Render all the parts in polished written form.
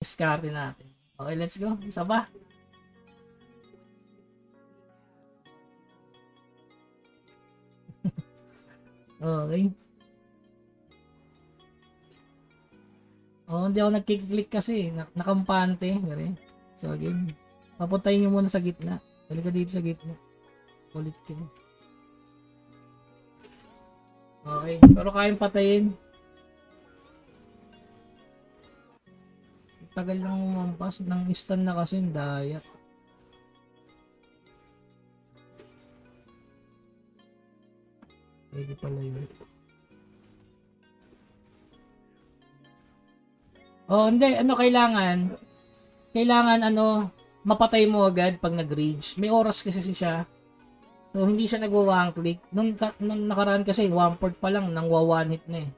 diskarte natin. Okay, let's go. Isa ba? Okay. Oh, hindi ako nagkiklik kasi. Nakampante. So, again. Papuntayin nyo muna sa gitna. Balik ka dito sa gitna. Ulit ka. Okay. Pero kayang patayin. Tagal lang umampas. Nang stun na kasi. Daya. Pwede pala yun. Oh, hindi. Ano kailangan? Kailangan mapatay mo agad pag nag-rage. May oras kasi siya. So, hindi siya nagwa-one click. Nung nakaraan kasi, 1/4 pa lang, nang one hit na eh.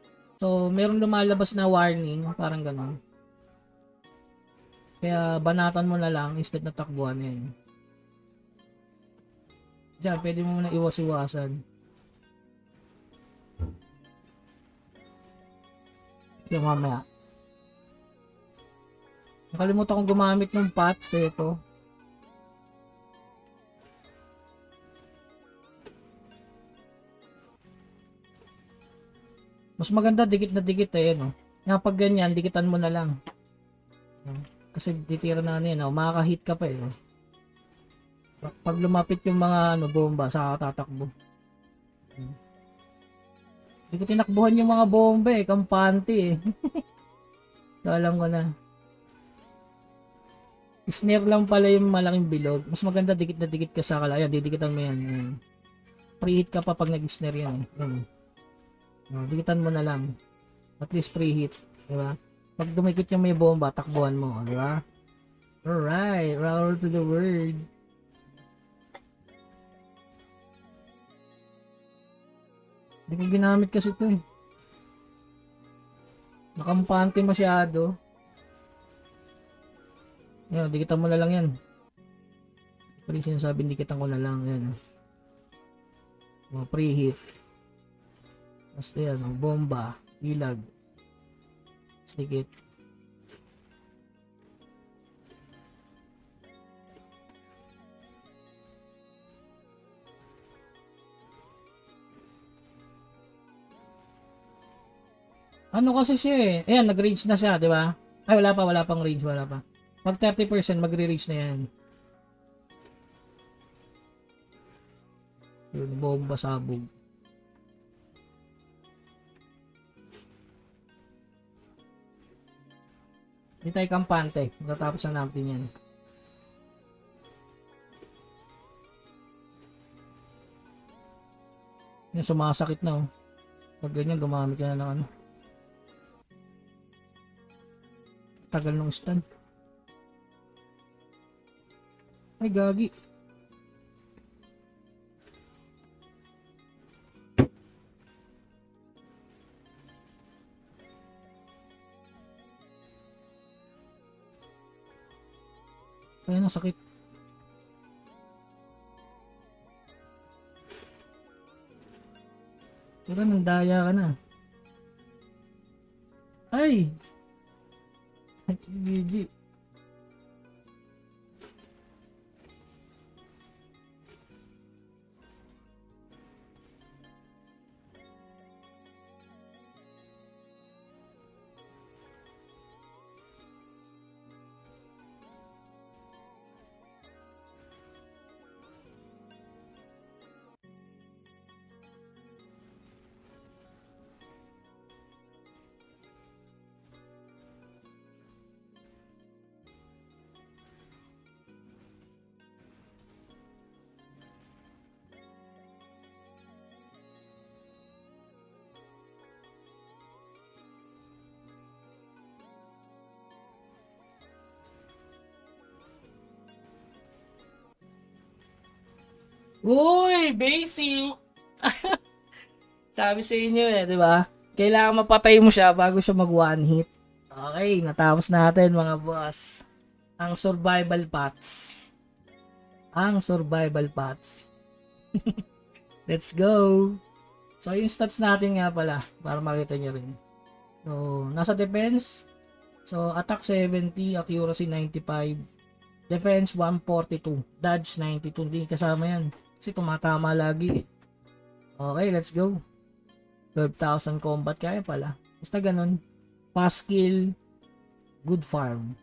So, meron lumalabas na warning, parang gano'n. Kaya, banatan mo na lang instead na takbuhan yan. Diyan, pwede mo na iwas-iwasan. Yung mamaya. Nakalimutan kong gumamit ng pots ito. Mas maganda dikit na dikit eh, no? Nga pag ganyan, dikitan mo na lang. Kasi titira na yan, makaka-hit ka pa eh. Pag lumapit yung mga bomba, saka tatakbo. Hindi ko tinakbuhan yung mga bomba eh, kampante eh. So alam ko na. Snare lang pala yung malaking bilog. Mas maganda dikit na dikit ka sa kalaya. Didikitan mo yan. Pre-hit ka pa pag nag-snare yan. Dikitan mo na lang. At least pre-hit. Diba? Pag dumikit yung may bomba, takbuhan mo. Diba? Alright. Roll to the word. Hindi ko ginamit kasi ito eh. Nakampante masyado. Yan, dikitan mo na lang yan. Pwede sinasabi, dikitan ko na lang. Yan. Pre-hit. Tapos yan, bomba. Ilag. Dikit. Ano kasi siya eh. Ayan, nag-range na siya, di ba? Ay, wala pang range, wala pa. Pag 30% magre-reach na yan. Yun, bomba sabog. Hindi tayo kampante. Natapos na natin yan. Yan, sumasakit na oh. Pag ganyan, gumamit ka na ng tagal ng stun. Ay, gagi. Kaya nasakit. Pero nandaya ka na. Ay! GG. Uy, basic. Sabi sa inyo eh, di ba? Kailangan mapatay mo siya bago siya mag one hit. Okay, natapos natin mga boss. Ang survival pots. Let's go. So, yung stats natin nga pala, para makita nyo rin. So, nasa defense, So, attack 70, accuracy 95, defense 142, dodge 92. Hindi kasama yan. Kasi tumatama lagi. Okay, let's go. 12,000 combat. Kaya pala. Basta ganun. Fast skill, good farm.